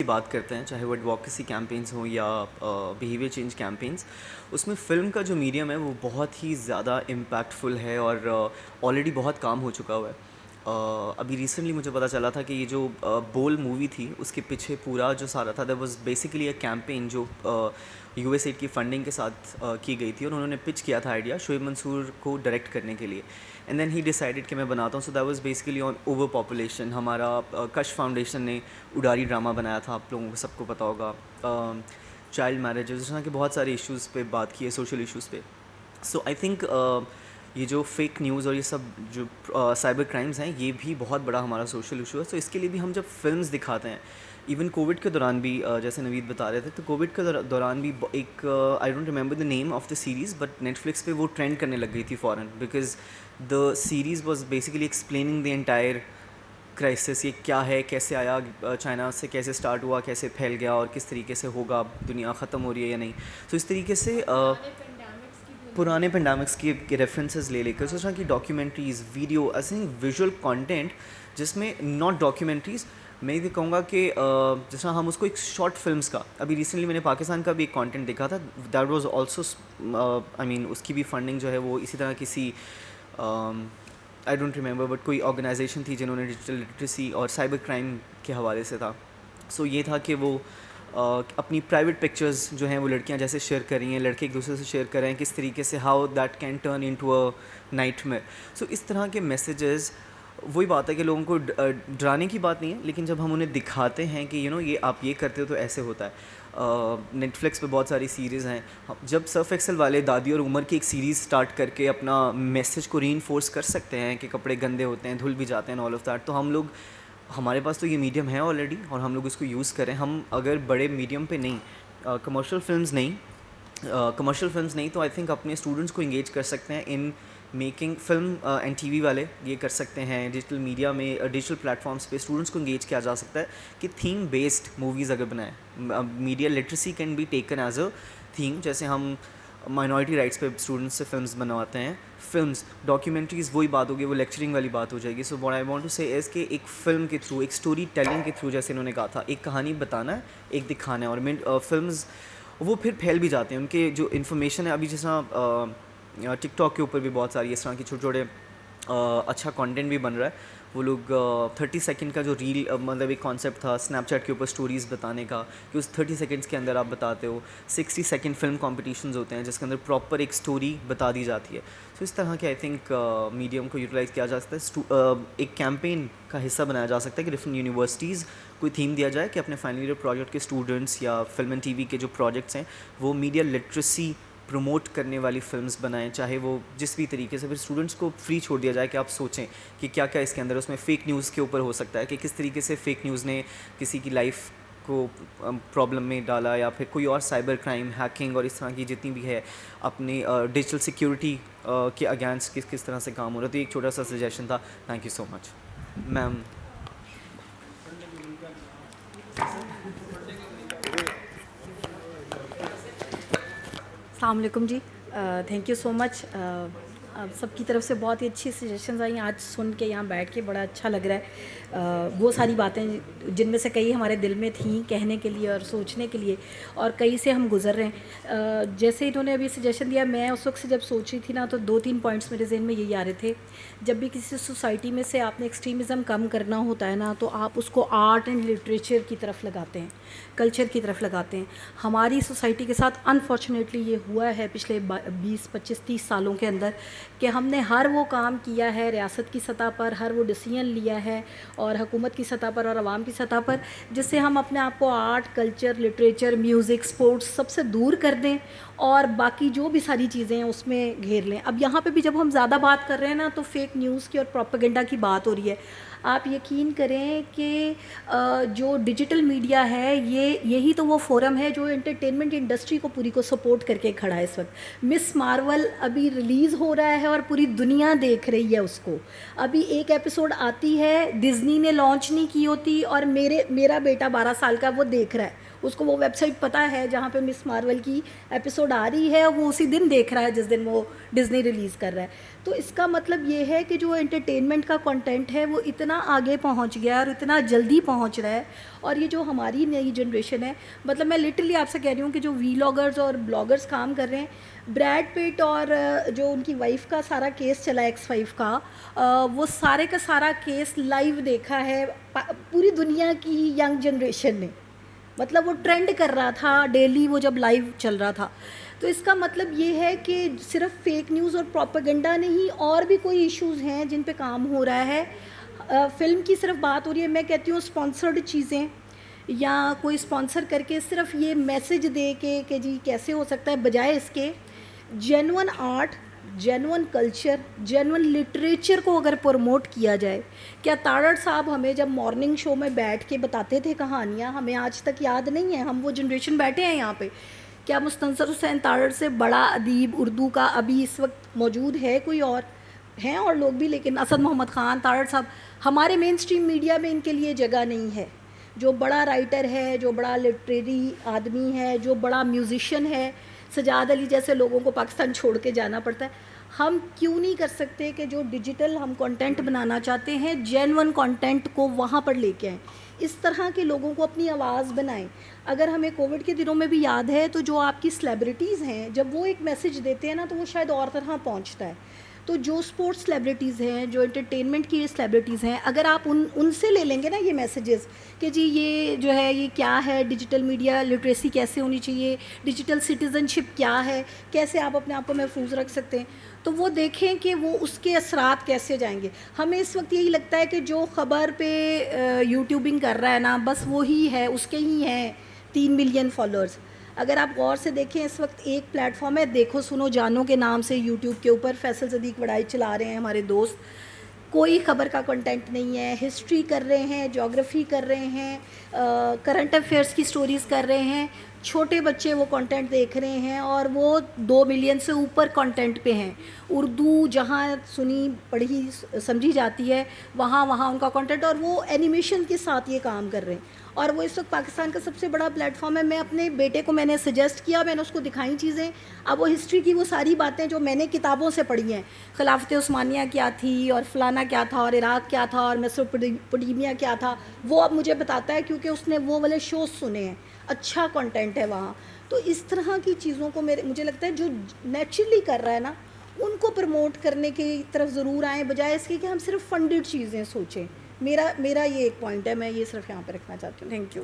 बात करते हैं, चाहे वो एडवोकेसी कैंपेन्स हों या बिहेवियर चेंज कैंपेन्स, उसमें फ़िल्म का जो मीडियम है वो बहुत ही ज़्यादा इम्पैक्टफुल है और ऑलरेडी बहुत काम हो चुका हुआ है। अभी रिसेंटली मुझे पता चला था कि ये जो बोल मूवी थी उसके पीछे पूरा जो सारा था that was basically a campaign जो यूएसएड की फंडिंग के साथ की गई थी और उन्होंने पिच किया था आइडिया शोएब मंसूर को डायरेक्ट करने के लिए एंड देन ही डिसाइडेड कि मैं बनाता हूँ। So that was basically on over population. हमारा कश फाउंडेशन ने उडारी ड्रामा बनाया था, आप लोगों को सबको पता होगा। चाइल्ड मैरिजेस, इस तरह के बहुत सारे इश्यूज़ पे बात की है, सोशल इश्यूज़ पे। सो आई थिंक ये जो फेक न्यूज़ और ये सब जो साइबर क्राइम्स हैं ये भी बहुत बड़ा हमारा सोशल इशू है। तो इसके लिए भी हम जब फिल्म्स दिखाते हैं, इवन कोविड के दौरान भी जैसे नवीद बता रहे थे, तो कोविड के दौरान भी एक I don't remember the name of the series but Netflix पे वो ट्रेंड करने लग गई थी फ़ौरन, because the series was basically explaining the entire crisis, ये क्या है, कैसे आया, चाइना से कैसे स्टार्ट हुआ, कैसे फैल गया और किस तरीके से होगा, दुनिया ख़त्म हो रही है या नहीं। तो इस तरीके से पुराने पेंडेमिक्स के रेफरेंसेस ले लेकर सोच रहा कि डॉक्यूमेंट्रीज़, वीडियो, ऐसे विजुअल कंटेंट जिसमें नॉट डॉक्यूमेंट्रीज़, मैं ये कहूँगा कि जिस तरह हम उसको एक शॉर्ट फिल्म्स का, अभी रिसेंटली मैंने पाकिस्तान का भी एक कंटेंट देखा था, that was also I mean उसकी भी फंडिंग जो है वो इसी तरह किसी आई डोंट रिमेंबर बट कोई ऑर्गेनाइजेशन थी जिन्होंने डिजिटल लिटरेसी और साइबर क्राइम के हवाले से था। सो ये था कि वो अपनी प्राइवेट पिक्चर्स जो हैं वो लड़कियां जैसे शेयर कर रही हैं, लड़के एक दूसरे से शेयर कर रहे हैं, किस तरीके से how that can turn into a nightmare. So इस तरह के मैसेजेस, वही बात है कि लोगों को डराने की बात नहीं है, लेकिन जब हम उन्हें दिखाते हैं कि ये आप ये करते हो तो ऐसे होता है। नेटफ्लिक्स पे बहुत सारी सीरीज़ हैं, जब सर्फ एक्सेल वाले दादी और उमर की एक सीरीज़ स्टार्ट करके अपना मैसेज को रीइंफोर्स कर सकते हैं कि कपड़े गंदे होते हैं, धुल भी जाते हैं, ऑल ऑफ दैट, तो हम लोग, हमारे पास तो ये मीडियम है ऑलरेडी और हम लोग इसको यूज़ करें। हम अगर बड़े मीडियम पे नहीं, कमर्शियल फिल्म्स नहीं तो आई थिंक अपने स्टूडेंट्स को इंगेज कर सकते हैं in making film and TV वाले ये कर सकते हैं। डिजिटल मीडिया में, डिजिटल प्लेटफॉर्म्स पे स्टूडेंट्स को इंगेज किया जा सकता है कि थीम बेस्ड मूवीज़ अगर बनाएं, media literacy can be taken as a theme. जैसे हम माइनॉरिटी राइट्स पे स्टूडेंट्स से फिल्म्स बनवाते हैं, फिल्म्स, डॉक्यूमेंट्रीज़, वही बात होगी, वो लेक्चरिंग वाली बात हो जाएगी। So what I want to say is कि एक फ़िल्म के थ्रू, एक स्टोरी टेलिंग के थ्रू, जैसे इन्होंने कहा था, एक कहानी बताना है, एक दिखाना है, और फिल्म्स वो फिर फैल भी जाते हैं। उनके जो इन्फॉर्मेशन है, अभी जिस तरह टिकटॉक के ऊपर भी बहुत सारी इस तरह की छोटे छोटे अच्छा कंटेंट भी बन रहा है। वो लोग 30 सेकंड का जो रील, मतलब एक कॉन्सेप्ट था स्नैपचैट के ऊपर स्टोरीज़ बताने का कि उस 30 सेकंड्स के अंदर आप बताते हो। 60 सेकंड फिल्म कॉम्पिटिशन्स होते हैं जिसके अंदर प्रॉपर एक स्टोरी बता दी जाती है। सो इस तरह के आई थिंक मीडियम को यूटिलाइज़ किया जा सकता है, एक कैंपेन का हिस्सा बनाया जा सकता है कि डिफरेंट यूनिवर्सिटीज़ कोई थीम दिया जाए कि अपने फाइनल ईयर प्रोजेक्ट के स्टूडेंट्स या फिल्म एंड टीवी के जो प्रोजेक्ट्स हैं वो मीडिया लिटरेसी प्रमोट करने वाली फिल्म्स बनाएं, चाहे वो जिस भी तरीके से। फिर स्टूडेंट्स को फ्री छोड़ दिया जाए कि आप सोचें कि क्या क्या इसके अंदर, उसमें फ़ेक न्यूज़ के ऊपर हो सकता है कि किस तरीके से फ़ेक न्यूज़ ने किसी की लाइफ को प्रॉब्लम में डाला, या फिर कोई और साइबर क्राइम, हैकिंग और इस तरह की जितनी भी है अपनी डिजिटल सिक्योरिटी के अगेंस्ट किस किस तरह से काम हो रहा है। तो एक छोटा सा सजेशन था। Thank you so much ma'am. अस्सलाम वालेकुम जी, थैंक यू सो मच। सबकी तरफ से बहुत ही अच्छी सजेशंस आई। आज सुन के यहाँ बैठ के बड़ा अच्छा लग रहा है। वो सारी बातें जिनमें से कई हमारे दिल में थी कहने के लिए और सोचने के लिए, और कई से हम गुज़र रहे हैं। जैसे इन्होंने अभी सजेशन दिया, मैं उस वक्त से जब सोच रही थी ना, तो 2-3 पॉइंट्स मेरे जहन में यही आ रहे थे। जब भी किसी सोसाइटी में से आपने एक्सट्रीमिज़म कम करना होता है ना, तो आप उसको आर्ट एंड लिटरेचर की तरफ लगाते हैं, कल्चर की तरफ लगाते हैं। हमारी सोसाइटी के साथ अनफॉर्चुनेटली ये हुआ है पिछले 20-25-30 सालों के अंदर कि हमने हर वो काम किया है रियासत की सतह पर, हर वो डिसीजन लिया है और हुकूमत की सतह पर और आवाम की सतह पर, जिससे हम अपने आप को art, culture, literature, music, sports सबसे दूर कर दें और बाकी जो भी सारी चीज़ें हैं उसमें घेर लें। अब यहाँ पे भी जब हम ज़्यादा बात कर रहे हैं ना, तो फेक न्यूज़ की और प्रोपेगेंडा की बात हो रही है। आप यकीन करें कि जो डिजिटल मीडिया है, यही तो वो फोरम है जो एंटरटेनमेंट इंडस्ट्री को पूरी को सपोर्ट करके खड़ा है इस वक्त। मिस मार्वल अभी रिलीज़ हो रहा है और पूरी दुनिया देख रही है उसको। अभी एक एपिसोड आती है, डिज़नी ने लॉन्च नहीं की होती और मेरा बेटा 12 साल का वो देख रहा है, उसको वो वेबसाइट पता है जहाँ पे मिस मार्वल की एपिसोड आ रही है, वो उसी दिन देख रहा है जिस दिन वो डिज़नी रिलीज़ कर रहा है। तो इसका मतलब ये है कि जो एंटरटेनमेंट का कंटेंट है वो इतना आगे पहुंच गया और इतना जल्दी पहुंच रहा है। और ये जो हमारी नई जनरेशन है, मतलब मैं लिटरली आपसे कह रही हूँ कि जो वीलॉगर्स और ब्लॉगर्स काम कर रहे हैं, ब्रैड पिट और जो उनकी वाइफ का सारा केस चला X5 का, वो सारे का सारा केस लाइव देखा है पूरी दुनिया की यंग जनरेशन ने। मतलब वो ट्रेंड कर रहा था डेली, वो जब लाइव चल रहा था। तो इसका मतलब ये है कि सिर्फ फेक न्यूज़ और प्रोपेगेंडा नहीं, और भी कोई इश्यूज़ हैं जिन पे काम हो रहा है। फ़िल्म की सिर्फ बात हो रही है, मैं कहती हूँ स्पॉन्सर्ड चीज़ें या कोई स्पॉन्सर करके सिर्फ ये मैसेज दे के कि जी कैसे हो सकता है, बजाय इसके genuine art, genuine culture, genuine literature को अगर प्रमोट किया जाए। क्या तारड़ साहब हमें जब मॉर्निंग शो में बैठ के बताते थे कहानियाँ, हमें आज तक याद नहीं है, हम वो जनरेशन बैठे हैं यहाँ पे। क्या मुस्तंसर हुसैन तारड़ से बड़ा अदीब उर्दू का अभी इस वक्त मौजूद है कोई और? हैं और लोग भी, लेकिन असद मोहम्मद ख़ान तारड़ साहब, हमारे मेन स्ट्रीम मीडिया में इनके लिए जगह नहीं है। जो बड़ा राइटर है, जो बड़ा लिटरेरी आदमी है, जो बड़ा म्यूज़िशियन है, सजाद अली जैसे लोगों को पाकिस्तान छोड़ के जाना पड़ता है। हम क्यों नहीं कर सकते कि जो डिजिटल हम कंटेंट बनाना चाहते हैं, जेन्युइन कंटेंट को वहाँ पर लेके आएँ, इस तरह के लोगों को अपनी आवाज़ बनाएं। अगर हमें कोविड के दिनों में भी याद है, तो जो आपकी सेलिब्रिटीज़ हैं, जब वो एक मैसेज देते हैं ना, तो वो शायद और तरह पहुँचता है। तो जो स्पोर्ट्स सेलिब्रिटीज़ हैं, जो एंटरटेनमेंट की सेलिब्रिटीज़ हैं, अगर आप उनसे ले लेंगे ना ये मैसेजेस कि जी ये जो है ये क्या है, डिजिटल मीडिया लिटरेसी कैसे होनी चाहिए, डिजिटल सिटीज़नशिप क्या है, कैसे आप अपने आप को महफूज रख सकते हैं, तो वो देखें कि वो उसके असरात कैसे जाएंगे। हमें इस वक्त यही लगता है कि जो ख़बर पे यूट्यूबिंग कर रहा है ना, बस वो ही है, उसके ही हैं 3 मिलियन फॉलोअर्स। अगर आप गौर से देखें, इस वक्त एक प्लेटफॉर्म है देखो सुनो जानो के नाम से, यूट्यूब के ऊपर फैसल सदीक वड़ाई चला रहे हैं हमारे दोस्त। कोई ख़बर का कंटेंट नहीं है, हिस्ट्री कर रहे हैं, ज्योग्राफी कर रहे हैं, करंट अफेयर्स की स्टोरीज़ कर रहे हैं। छोटे बच्चे वो कंटेंट देख रहे हैं और वो 2 मिलियन से ऊपर कंटेंट पे हैं। उर्दू जहाँ सुनी पढ़ी समझी जाती है, वहाँ वहाँ उनका कंटेंट, और वो एनिमेशन के साथ ये काम कर रहे हैं। और वो इस वक्त पाकिस्तान का सबसे बड़ा प्लेटफॉर्म है। मैं अपने बेटे को मैंने सजेस्ट किया, मैंने उसको दिखाई चीज़ें। अब वो हिस्ट्री की वो सारी बातें जो मैंने किताबों से पढ़ी हैं, खिलाफत उस्मानिया क्या थी और फ़लाना क्या था और इराक़ क्या था और मेसोपोटामिया क्या था, वो अब मुझे बताता है क्योंकि उसने वो वाले शोज़ सुने हैं। अच्छा कंटेंट है वहाँ। तो इस तरह की चीज़ों को मुझे लगता है जो नेचुरली कर रहा है ना, उनको प्रमोट करने की तरफ ज़रूर आएँ, बजाय इसके कि हम सिर्फ फंडेड चीज़ें सोचें। मेरा ये एक पॉइंट है, मैं ये सिर्फ यहाँ पे रखना चाहती हूँ। Thank you.